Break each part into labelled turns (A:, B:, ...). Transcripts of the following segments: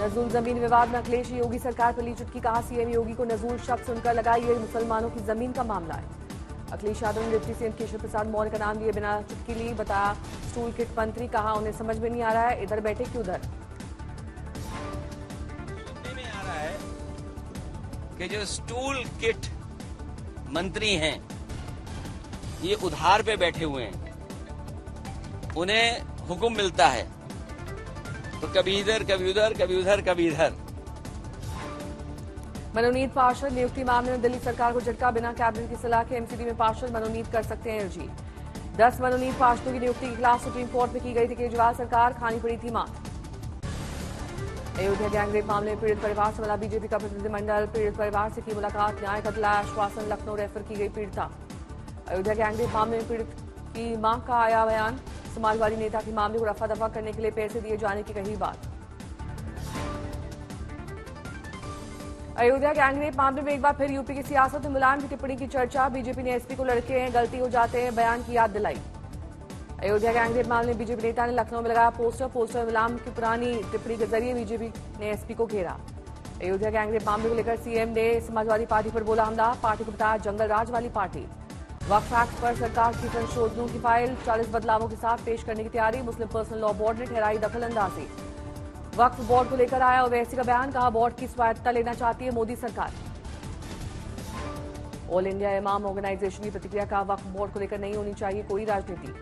A: नजूल जमीन विवाद में अखिलेश योगी सरकार पर ली चुटकी, कहा सीएम योगी को नजूल शब्द सुनकर लगा ये मुसलमानों की जमीन का मामला है। अखिलेश यादव ने डिप्टी सीएम केशव प्रसाद मौर्य का नाम लिए बिना चुटकी ली, बताया स्टूल किट मंत्री, कहा उन्हें समझ में नहीं आ रहा है इधर बैठे कि उधर।
B: सुनने में आ रहा है कि जो स्टूल किट मंत्री हैं ये उधार पे बैठे हुए हैं, उन्हें हुक्म मिलता है तो कभी इधर कभी उधर, कभी उधर कभी इधर।
A: मनोनीत पार्षद नियुक्ति मामले में दिल्ली सरकार को झटका, बिना कैबिनेट की सलाह के एमसीडी में पार्षद मनोनीत कर सकते हैं एलजी। 10 मनोनीत पार्षदों की नियुक्ति के खिलाफ सुप्रीम कोर्ट में की गई थी केजरीवाल सरकार, खानी पड़ी थी मांग। अयोध्या गैंगरेप मामले में पीड़ित परिवार से मिला बीजेपी का प्रतिनिधिमंडल, पीड़ित परिवार से की मुलाकात, न्याय का दिलाया आश्वासन, लखनऊ रेफर की गई पीड़िता। अयोध्या गैंगरेप मामले में पीड़ित की मां का आया बयान, समाजवादी नेता के मामले को रफा दफा करने के लिए पैसे दिए जाने की कही बात। अयोध्या गैंगरेप मामले में एक बार फिर यूपी की सियासत में मुलायम की टिप्पणी की चर्चा, बीजेपी ने एसपी को लड़के हैं गलती हो जाते हैं बयान की याद दिलाई। अयोध्या गैंगरेप मामले में बीजेपी नेता ने लखनऊ में लगाया पोस्टर मुलायम की पुरानी टिप्पणी के जरिए बीजेपी ने एसपी को घेरा। अयोध्या गैंगरेप मामले को लेकर सीएम ने समाजवादी पार्टी पर बोला हमला, पार्टी को बताया जंगल राज वाली पार्टी। वक्फ एक्ट पर सरकार की संशोधनों की फाइल 40 बदलावों के साथ पेश करने की तैयारी, मुस्लिम पर्सनल लॉ बोर्ड ने ठहराई दखलंदाजी। वक्फ बोर्ड को लेकर आया ओवैसी का बयान, कहा बोर्ड की स्वायत्तता लेना चाहती है मोदी सरकार। ऑल इंडिया इमाम ऑर्गेनाइजेशन की प्रतिक्रिया, कहा वक्फ बोर्ड को लेकर नहीं होनी चाहिए कोई राजनीति।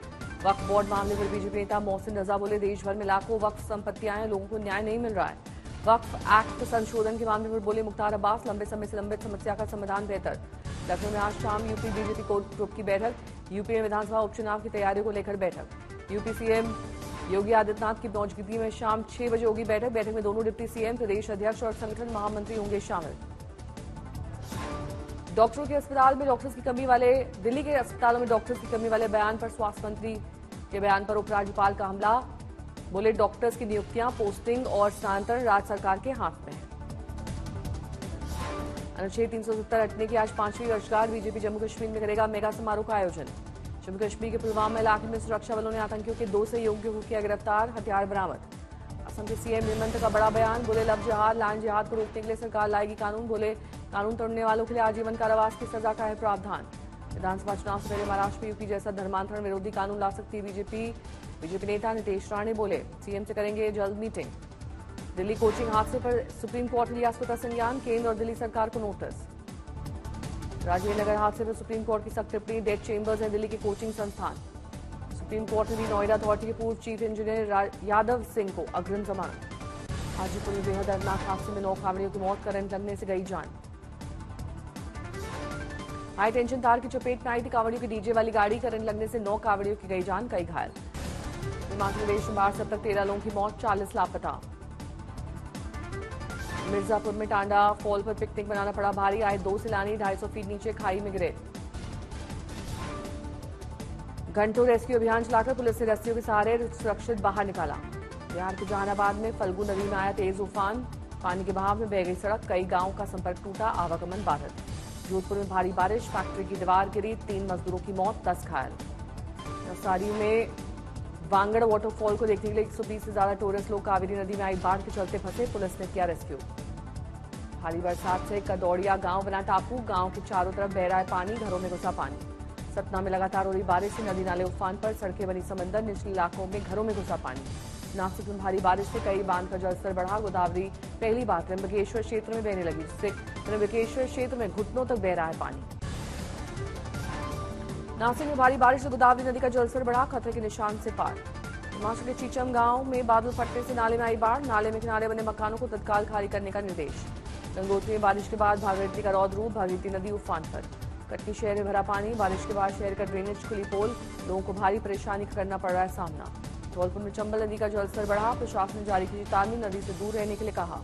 A: वक्फ बोर्ड मामले पर बीजेपी नेता मोहसिन रजा बोले देश भर में लाखों वक्फ संपत्तियां हैं, लोगों को न्याय नहीं मिल रहा है। वक्फ एक्ट संशोधन के मामले पर बोले मुख्तार अब्बास, लंबे समय से लंबित समस्या का समाधान बेहतर। लखनऊ में आज शाम यूपी बीजेपी कोर ग्रुप की बैठक, यूपी में विधानसभा उपचुनाव की तैयारियों को लेकर बैठक। यूपी सीएम योगी आदित्यनाथ की मौजूदगी में शाम 6 बजे होगी बैठक। बैठक में दोनों डिप्टी सीएम, प्रदेश अध्यक्ष और संगठन महामंत्री होंगे शामिल। डॉक्टरों के अस्पताल में डॉक्टर्स की कमी वाले दिल्ली के अस्पतालों में डॉक्टर्स की कमी वाले बयान पर स्वास्थ्य मंत्री के बयान पर उपराज्यपाल का हमला, बोले डॉक्टर्स की नियुक्तियां, पोस्टिंग और स्थानांतरण राज्य सरकार के हाथ में है। अनुच्छेद 370 हटने की आज 5वीं वर्षगांठ, बीजेपी जम्मू कश्मीर में करेगा मेगा समारोह का आयोजन। जम्मू कश्मीर के पुलवामा इलाके में सुरक्षा बलों ने आतंकियों के 2 सहयोगियों को किया गिरफ्तार, हथियार बरामद। असम के सीएम हेमंत का बड़ा बयान, बोले लव जिहाद, लैंड जिहाद को रोकने के लिए सरकार लाएगी कानून, बोले कानून तोड़ने वालों के लिए आजीवन कारावास की सजा का है प्रावधान। विधानसभा चुनाव से पहले महाराष्ट्र में यूपी जैसा धर्मांतरण विरोधी कानून ला सकती है बीजेपी नेता नीतीश राणे बोले सीएम से करेंगे जल्द मीटिंग। दिल्ली कोचिंग हादसे पर सुप्रीम कोर्ट ने लिया स्वतः संज्ञान, केंद्र और दिल्ली सरकार को नोटिस। राजेंद्र नगर हादसे पर सुप्रीम कोर्ट की सख्त टिप्पणी, डेथ चेंबर्स हैं दिल्ली के कोचिंग संस्थान। सुप्रीम कोर्ट ने दी नोएडा अथॉरिटी के पूर्व चीफ इंजीनियर यादव सिंह को अग्रिम जमानत। हाजीपुर में बेहद दर्दनाक हादसे में 9 कांवड़ियों की मौत, करंट लगने से गई जान। हाई टेंशन तार की चपेट में आई थी कांवड़ियों की डीजे वाली गाड़ी, करंट लगने से 9 कांवड़ियों की गई जान, कई घायल। हिमाचल प्रदेश में बाढ़ से अब तक 13 लोगों की मौत, 40 लापता। मिर्जापुर में टांडा फॉल पर पिकनिक बनाना पड़ा भारी, आए 2 सैलानी 250 फीट नीचे खाई में गिरे। घंटों रेस्क्यू अभियान चलाकर पुलिस ने रस्सियों के सहारे सुरक्षित बाहर निकाला। बिहार के जहानाबाद में फल्गु नदी में आया तेज उफान, पानी के बहाव में बह गई सड़क, कई गांवों का संपर्क टूटा, आवागमन बाधित। जोधपुर में भारी बारिश, फैक्ट्री की दीवार गिरी, 3 मजदूरों की मौत, 10 घायल। नवसारी में वांगड़ वाटरफॉल को देखने के लिए 120 से ज्यादा टूरिस्ट लोग कावेरी नदी में आई बाढ़ के चलते फंसे, पुलिस ने किया रेस्क्यू। भारी बरसात से कदौड़िया गांव बना टापू, गांव के चारों तरफ बह रहा है पानी, घरों में घुसा पानी। सतना में लगातार हो रही बारिश से नदी नाले उफान पर, सड़कें बनी समंदर, निचले इलाकों में घरों में घुसा पानी। नासिक में भारी बारिश से कई बांध का जलस्तर बढ़ा, गोदावरी पहली बार त्र्यंबकेश्वर क्षेत्र में बहने लगी, जिससे त्र्यंबकेश्वर क्षेत्र में घुटनों तक बह रहा है पानी। नासिक में भारी बारिश से गोदावरी नदी का जलस्तर बढ़ा, खतरे के निशान से पार। हिमाचल के चीचम गांव में बादल फटने से नाले में आई बाढ़, नाले में किनारे बने मकानों को तत्काल खाली करने का निर्देश। गंगोत्री में बारिश के बाद भागीरथी का रौद्र रूप, भागीरथी नदी उफान पर। कटनी शहर में भरा पानी, बारिश के बाद शहर का ड्रेनेज खुली पोल, लोगों को भारी परेशानी का करना पड़ रहा है सामना। धौलपुर में चंबल नदी का जलस्तर बढ़ा, प्रशासन ने जारी की चेतावनी, नदी से दूर रहने के लिए कहा।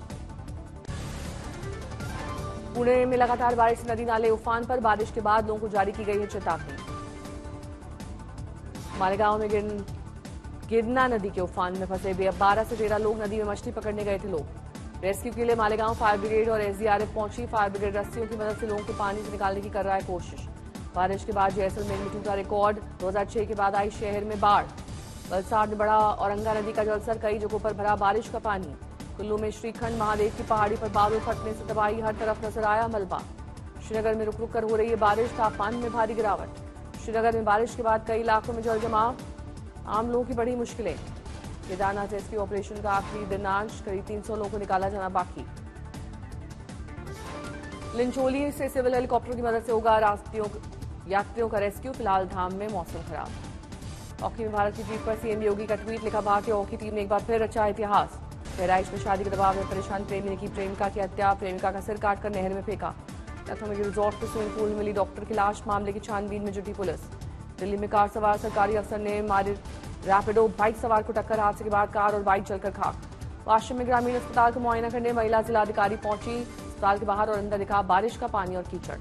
A: पुणे में लगातार बारिश से नदी नाले उफान पर, बारिश के बाद लोगों को जारी की गई है चेतावनी। मालेगांव में गिरना नदी के उफान में फंसे 12 से 13 लोग, नदी में मछली पकड़ने गए थे लोग। रेस्क्यू के लिए मालेगांव फायर ब्रिगेड और एसडीआरएफ पहुंची, फायर ब्रिगेड रस्सियों की मदद से लोगों को पानी से निकालने की कर रहा है कोशिश। बारिश के बाद जैसलमेर में टूटा रिकॉर्ड, 2006 के बाद आई शहर में बाढ़। वलसाड़ में बढ़ा औरंगा नदी का जलस्तर, कई जगहों पर भरा बारिश का पानी। कुल्लू में श्रीखंड महादेव की पहाड़ी पर बादल फटने से तबाही, हर तरफ नजर आया मलबा। श्रीनगर में रुक रुक कर हो रही है बारिश, तापमान में भारी गिरावट। श्रीनगर में बारिश के बाद कई इलाकों में जल जमाव, आम लोगों की बड़ी मुश्किलें। केदारनाथ रेस्क्यू ऑपरेशन का आखिरी दिन आज, करीब 300 लोगों को निकाला जाना बाकी। लिंचोली से सिविल हेलीकॉप्टर की मदद से होगा यात्रियों का रेस्क्यू। फिलहाल धाम में मौसम खराब। हॉकी में भारत की जीत पर सीएम योगी का ट्वीट, लिखा भारतीय हॉकी टीम ने एक बार फिर रचा इतिहास। बहराइच में शादी के दबाव में परेशान प्रेमी ने की प्रेमिका की हत्या, प्रेमिका का सिर काटकर नहर में फेंका। लखनऊ में रिजॉर्ट के स्विमिंग पूल में मिली डॉक्टर की लाश, मामले की छानबीन में जुटी पुलिस। दिल्ली में कार सवार सरकारी अफसर ने मारी रैपिडो बाइक सवार को टक्कर, हादसे के बाद कार और बाइक जलकर खाक। वाशिम में ग्रामीण अस्पताल को मुआयना करने महिला जिलाधिकारी पहुंची, अस्पताल के बाहर और अंदर दिखा बारिश का पानी और कीचड़।